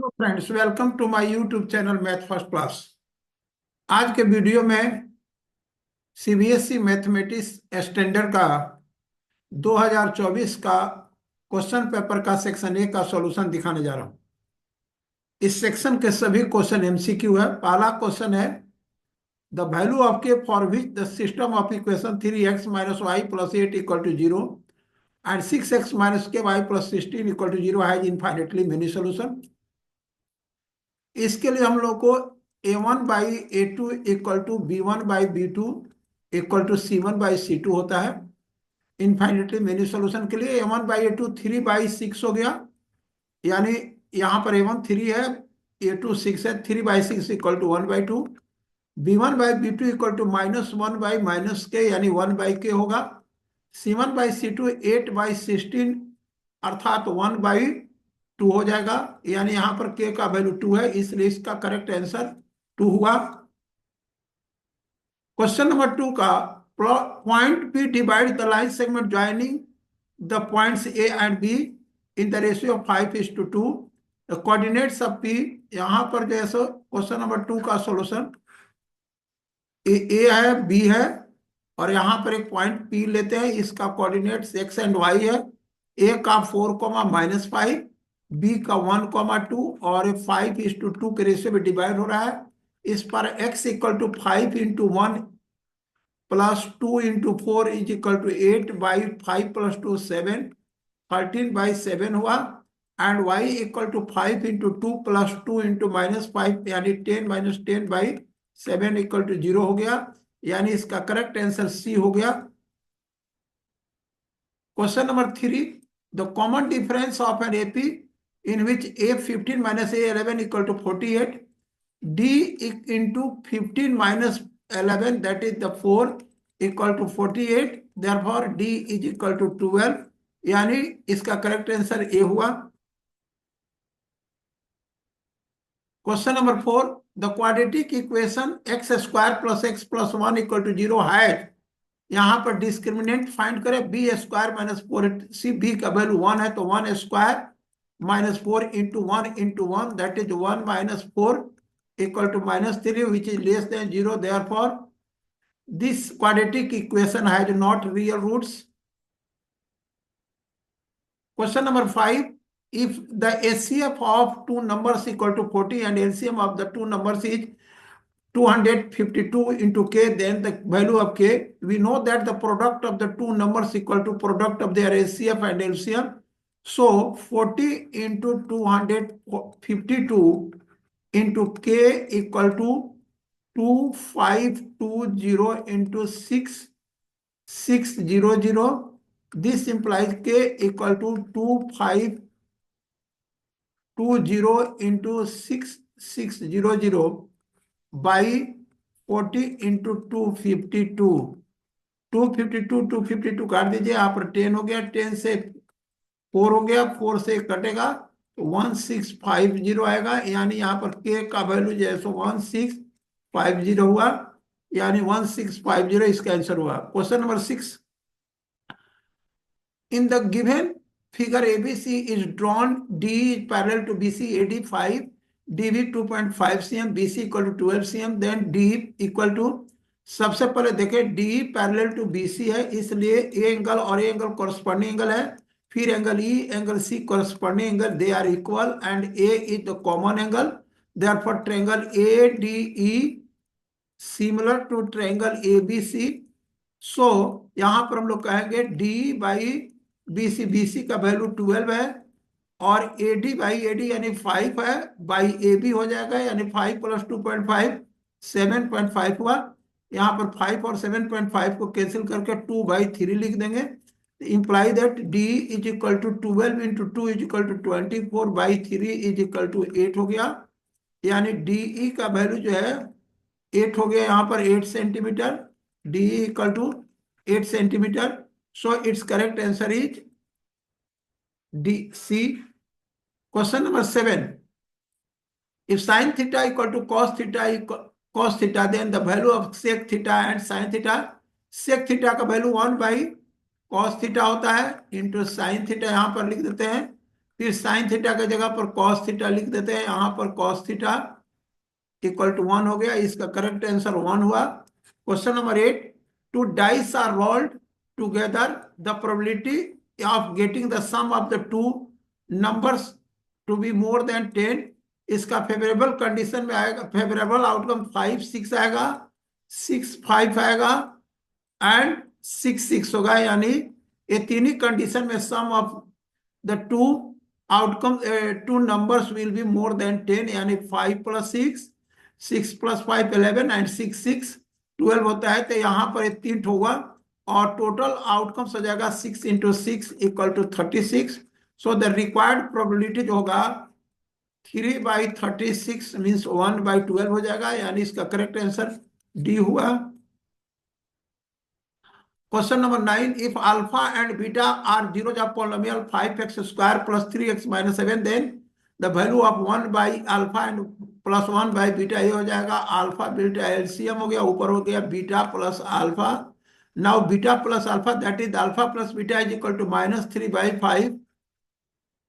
Hello friends, welcome to my YouTube channel math first class. आज के video में CBSE mathematics standard का 2024 का क्वेश्चन पेपर का सेक्शन ए का सॉल्यूशन दिखाने जा रहा हूं। इस सेक्शन के सभी क्वेश्चन एमसीक्यू है। पहला क्वेश्चन है the value of K for which the system of equation 3x minus Y plus 8 equal to 0 and 6x minus K Y plus 16 equal to 0 has infinitely many solution. इसके लिए हम लोग को a1/a2 equal to b1/b2 equal to c1/c2 होता है। Infinitely many solution के लिए a1/a2 3/6 हो गया, यानी यहाँ पर a1 3 है, a2 6 है, 3/6 equal to 1/2। b1/b2 equal to -1/-के यानी 1/k होगा। c1/c2 8/16 अर्थात 1/2 हो जाएगा, यानी यहां पर k का वैल्यू 2 है, इसलिए इसका करेक्ट आंसर 2 हुआ। क्वेश्चन नंबर 2 का point P divide the line segment joining the points A and B in the ratio 5:2। The coordinates of P, यहां पर जैसे क्वेश्चन नंबर 2 का सॉल्यूशन ए है, बी है, और यहां पर एक पॉइंट P लेते हैं, इसका कोऑर्डिनेट्स x एंड y है। ए का 4, -5, बी का 1, 2 और 5:2 के रेशियो में डिवाइड हो रहा है। इस पर x equal to 5 into 1 plus 2 into 4 is equal to 8/5 plus 2 7, 13/7 हुआ। And y equal to 5 into 2 plus 2 into -5 यानी 10-10/7 इक्वल टू 0 हो गया, यानी इसका करेक्ट आंसर सी हो गया। Question number 3, the common difference of an AP in which a15 minus a11 equal to 48, d into 15 minus 11 that is the 4 equal to 48, therefore d is equal to 12, यानी इसका correct answer A हुआ। Question number 4, the quadratic equation x² plus x plus 1 equal to 0 है। यहां पर discriminant find करें, B square minus 4c, B का value 1 है तो 1 square minus 4 into 1 that is 1 minus 4 equal to -3 which is less than 0, therefore this quadratic equation has not real roots. Question number 5, if the HCF of two numbers equal to 40 and LCM of the two numbers is 252 into k, then the value of k, we know that the product of the two numbers equal to product of their HCF and LCM. So 40 into 252 into k equal to 2520 into 6600. This implies k equal to 2520 into 6600 by 40 into 252। 252 काट दीजिए, यहाँ पर 10 हो गया, 10 से 4 हो गया, 4 से कटेगा तो 1650 आएगा, यानी यहाँ पर k का वैल्यू जो है सो 1650 हुआ, यानी 1650 इसका आंसर हुआ। Question number 6, in the given figure ABC is drawn, D is parallel to BC, AD 5, DB 2.5 cm, BC equal to 12 cm, then D equal to, सबसे पहले देखें D पैरेलल टू BC है, इसलिए A एंगल और A angle corresponding angle है। फिर angle E angle C corresponding angle, they are equal and A is the common angle, therefore triangle ADE similar to triangle ABC। So यहां पर हम लोग कहेंगे D बाई BC, BC का value 12 है, और AD बाई AD यानी 5 है, बाई AB हो जाएगा, यानी 5 प्लस 2.5 7.5 हुआ। यहाँ पर 5 और 7.5 को कैंसिल करके 2/3 लिख देंगे, imply that D is equal to 12 into 2 is equal to 24/3 is equal to 8 हो गया, यानी DE का वैल्यू जो है 8 हो गया, यहाँ पर 8 centimetre, DE equal to 8 centimetre. So it's correct answer is DC। Question number 7, if sin theta equal to cos theta, then the value of sec theta and sin theta, sec theta का value 1/cos theta होता है into sin theta, यहां पर लिख देते हैं, फिर sine theta की जगह पर कॉस थीटा लिख देते हैं, यहाँ पर कॉस थीटा इक्वल टू 1 हो गया, इसका करेक्ट आंसर 1 हुआ। Question number 8, two dice are rolled together, the probability of getting the sum of the two numbers to be more than 10, इसका फेवरेबल कंडीशन में आएगा, फेवरेबल आउटकम 5 6 आएगा, 6 5 आएगा and 6 6 होगा, यानी ये तीन ही कंडीशन में sum of the two outcome two numbers will be more than 10, यानी 5 + 6 6 + 5 11 एंड 6 6 12 होता है। तो यहाँ पर ये 3 होगा और टोटल आउटकम्स हो जाएगा 6 × 6 = 36। सो द रिक्वायर्ड प्रोबेबिलिटी जो होगा 3/36 मीन्स 1/12 हो जाएगा, यानी इसका करेक्ट आंसर डी हुआ। Question number 9, if alpha and beta are zeros of polynomial 5x square plus 3x minus 7, then the value of 1 by alpha and plus 1 by beta ये हो जाएगा, अल्फा बीटा एलसीएम हो गया, ऊपर हो गया beta plus alpha. Now beta plus alpha that is alpha plus beta is equal to -3/5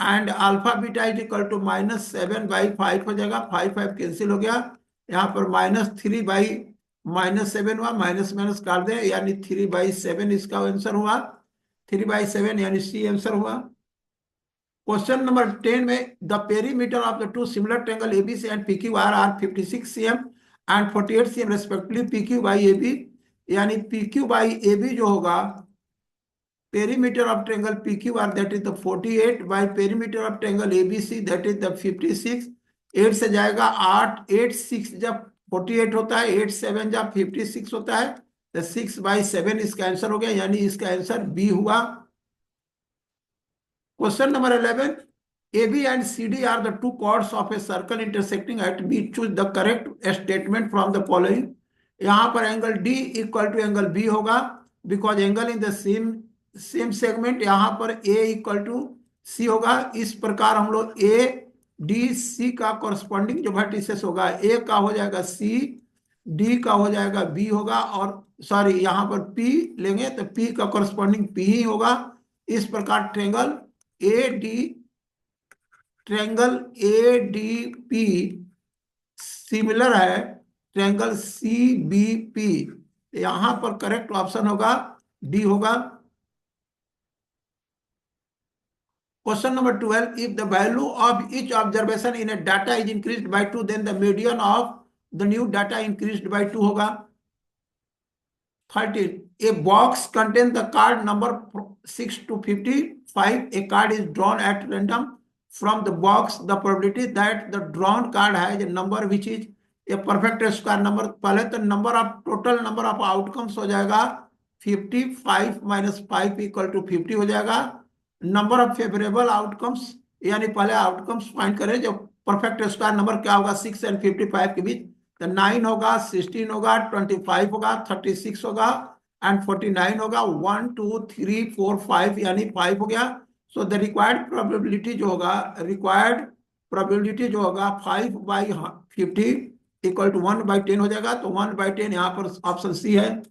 and alpha beta is equal to -7/5 हो जाएगा, 5 5 कैंसिल हो गया, यहाँ पर -3/-7 हुआ, माइनस माइनस काट दे, यानी 3/7 इसका आंसर हुआ, 3/7 यानी सी आंसर हुआ। क्वेश्चन नंबर 10 में the perimeter of the two similar triangle ABC and PQR are 56 cm and 48 cm respectively, PQ by AB, यानी पीक्यू बाई एबी जो होगा, perimeter of triangle PQR that is the 48 by perimeter of triangle ABC that is the 56, 8 से जाएगा 8, 8 6 जब 48 होता है, 8 7 जब 56 होता है, तो 6/7 इसका आंसर हो गया, यानी इसका आंसर बी हुआ। Question number 11, AB and CD are the two chords of a circle intersecting at B. Choose the correct statement from the following. यहाँ पर angle D equal to angle B होगा, because angle in the same segment, यहाँ पर A equal to C होगा। इस प्रकार हम लोग ADC का कॉरस्पॉन्डिंग जो वर्टिसेस होगा, A का हो जाएगा C, D का हो जाएगा B होगा, और सॉरी यहाँ पर P लेंगे तो P का कॉरस्पॉन्डिंग P ही होगा। इस प्रकार ट्रेंगल ADP सिमिलर है ट्रायंगल CBP, यहां पर करेक्ट ऑप्शन होगा डी होगा। Question number 12, if the value of each observation in a data is increased by 2, then the median of the new data increased by 2 होगा। 13, a box contains the card number 6 to 55, a card is drawn at random from the box, the probability that the drawn card has a number which is a perfect square number, पहले तो number of total number of outcomes हो जाएगा 55 - 5 = 50 हो जाएगा। Number of favourable outcomes, यानी पहले outcomes find करें, जो परफेक्ट स्क्वायर नंबर क्या होगा 6 और 55 के बीच, तो 9 होगा, 16 होगा, 25 होगा, 36 होगा एंड 49 होगा, 1 2 3 4 5 यानी 5 हो गया। सो द रिक्वायर्ड प्रोबेबिलिटी जो होगा, 5/50 इक्वल टू 1/10 हो जाएगा, तो 1/10 यहाँ पर ऑप्शन सी है।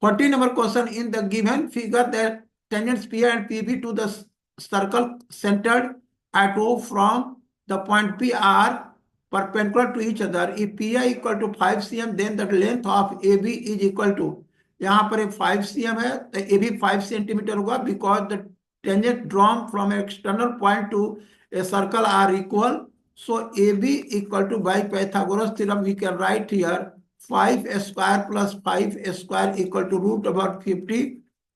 14 number question, in the given figure that tangents P and PB to the circle centered at O from the point P are perpendicular to each other. If PI = 5 cm, then the length of AB is equal to, यहाँ पर 5 cm है तो AB 5 centimetre होगा, because the tangent drawn from an external point to a circle are equal. So AB equal to, by Pythagoras theorem we can write here 5 square plus 5 square equal to √50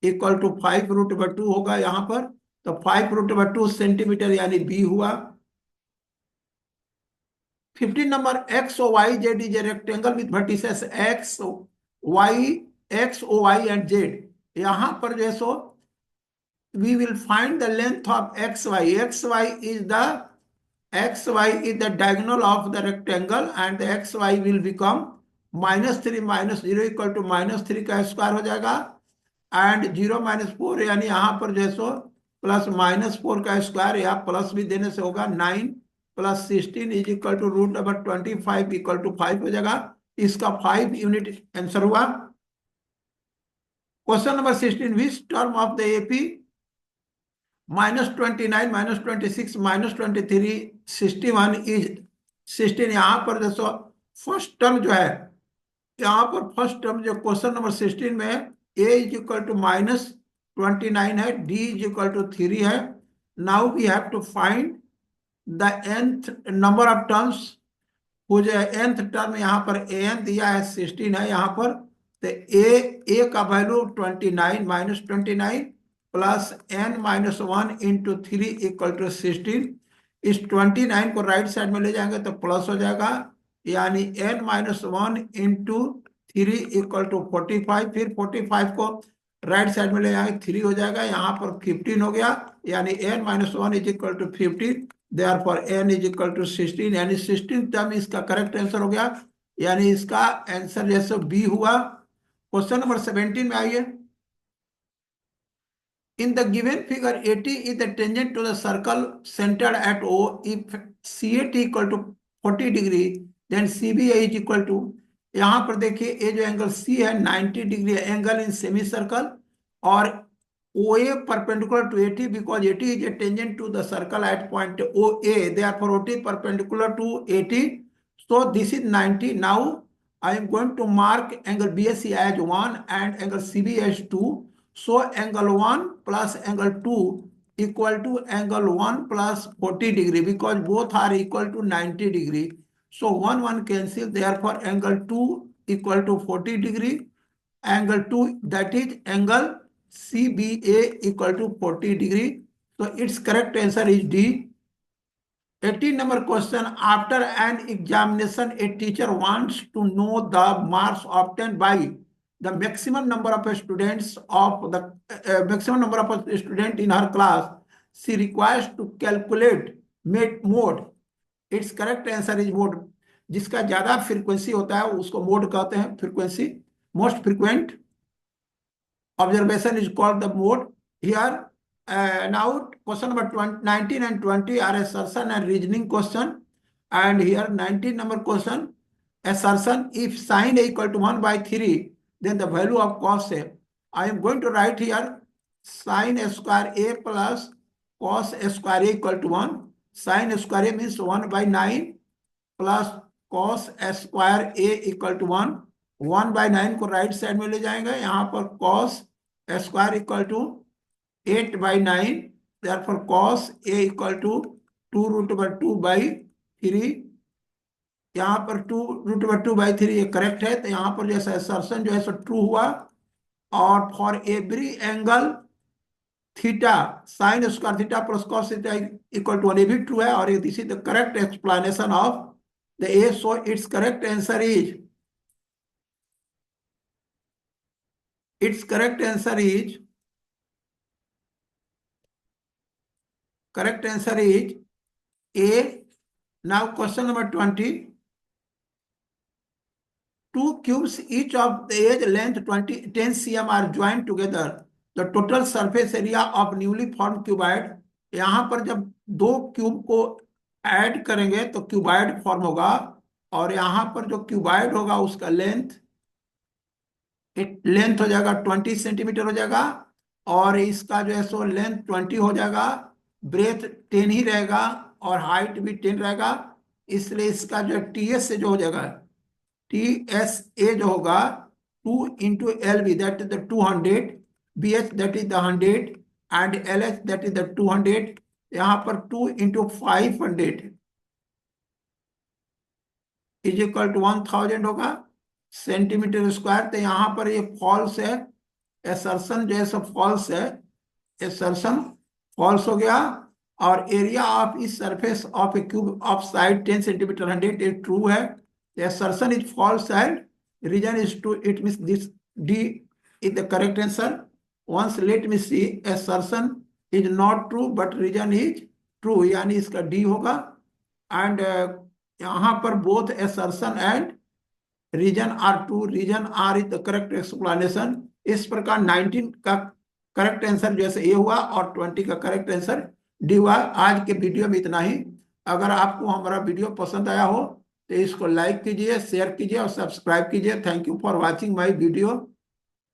equal to 5√2 होगा यहाँ पर, तो 5√2 centimetre यानी B हुआ। 15 number, XOYZ is a rectangle with vertices XOY and Z। यहाँ पर जो है सो we will find the length of XY. XY is the diagonal of the rectangle and the XY will become -3 - 0 = -3 का square हो जाएगा, and 0 - 4 यानी यहाँ पर जो है सो +-4 का स्क्वायर, या प्लस भी देने से होगा, 9 + 16 इज इक्वल टू √25 = 5 हो जाएगा। इसका 5 यूनिट आंसर हुआ। Question number 16, which term of the AP -29, -26, -23, 61 is 16। यहाँ पर दोस्तों फर्स्ट टर्म जो है, यहाँ पर फर्स्ट टर्म जो क्वेश्चन नंबर 16 में a इज इक्वल टू -29 है, d इज इक्वल टू 3 है। Now we have to find the nth number of terms, वो जो है nth टर्म यहाँ पर an दिया है 16 है यहाँ पर, तो a का value 29 -29 plus n -1 into 3 equal to 16। इस 29 को राइट साइड में ले जाएंगे तो प्लस हो जाएगा, यानी n -1 इंटू 3 इक्वल टू 45। फिर 45 को राइट साइड में ले जाएंगे 3 हो जाएगा, यहाँ पर 15 हो गया, यानी n -1 is equal to 15। Therefore n is equal to 16, यानी 16 टर्म इसका करेक्ट आंसर हो गया, यानी इसका आंसर जैसे बी हुआ। क्वेश्चन नंबर 17 में आइए। In the given figure, AT is the tangent to the circle centered at O. If CAT equal to 40 degree, then CBA is equal to, यहाँ पर देखिए ये जो एंगल C है 90 degree angle in semi circle, और OA perpendicular to AT because AT is a tangent to the circle at point OA. Therefore, OT perpendicular to AT. So this is 90. Now I am going to mark angle BSC as 1 and angle CB as 2. So angle 1 plus angle 2 equal to angle 1 plus 40 degree because both are equal to 90 degree. So 1 cancel. Therefore, angle 2 equal to 40 degree. Angle 2, that is angle CBA equal to 40 degree. So its correct answer is D. 18 number question. After an examination, a teacher wants to know the marks obtained by the maximum number of students of the maximum number of students in her class. She requires to calculate mode. Its correct answer is mode. जिसका ज्यादा frequency होता है उसको mode कहते हैं, frequency. Most frequent observation is called the mode. Here now question number 19 and 20 are assertion and reasoning question, and here 19 number question, assertion: if sin a equal to 1 by 3, then the value of cos a. I am going to write here sin square a plus cos square a equal to 1. Sin square a means 1 by 9 plus cos square a equal to 1. 1/9 को right side में ले जाएंगे, यहाँ पर cos square equal to 8/9, therefore cos a equal to 2√2/3। यहाँ पर 2√2/3 ये correct है, तो यहाँ पर जैसा असर्शन जो है सो ट्रू हुआ। और for every angle theta sine square theta plus cos theta equal to 1, ये भी ट्रू है, और this is the correct explanation of the A. So it's correct answer is, its correct answer is A. Now question number 20. Two cubes each of the edge length 10 cm are joined together. The total surface area of newly formed cuboid. यहाँ पर जब दो cube को add करेंगे तो cuboid form होगा, और यहाँ पर जो क्यूबाइड होगा उसका लेंथ हो जाएगा 20 सेंटीमीटर हो जाएगा, और इसका जो है सो लेंथ 20 हो जाएगा, ब्रेथ 10 ही रहेगा और हाइट भी 10 रहेगा। इसलिए इसका जो टीएस से जो हो जाएगा, TSA जो होगा 2 into LB that is the 200, BH that is the 100 and LH that is the 200। यहाँ पर 2 into 500 इज इक्वल टू 1000 होगा सेंटीमीटर स्क्वायर। तो यहाँ पर ये फॉल्स है, एसर्शन जो है सब फॉल्स है, एसर्शन फॉल्स हो गया। और एरिया ऑफ इस surface of a cube of side 10 centimeter 100 ये ट्रू है। Assertion is false and reason is true, it means this D is the correct answer. Once let me see, assertion is not true but reason is true, यानी इसका D होगा। And यहाँ पर both assertion and reason are true, reason are is the correct explanation. इस प्रकार 19 का correct answer जैसे ए हुआ और 20 का करेक्ट आंसर डी हुआ। आज के वीडियो में इतना ही। अगर आपको हमारा वीडियो पसंद आया हो तो इसको लाइक कीजिए, शेयर कीजिए और सब्सक्राइब कीजिए। Thank you for watching my video.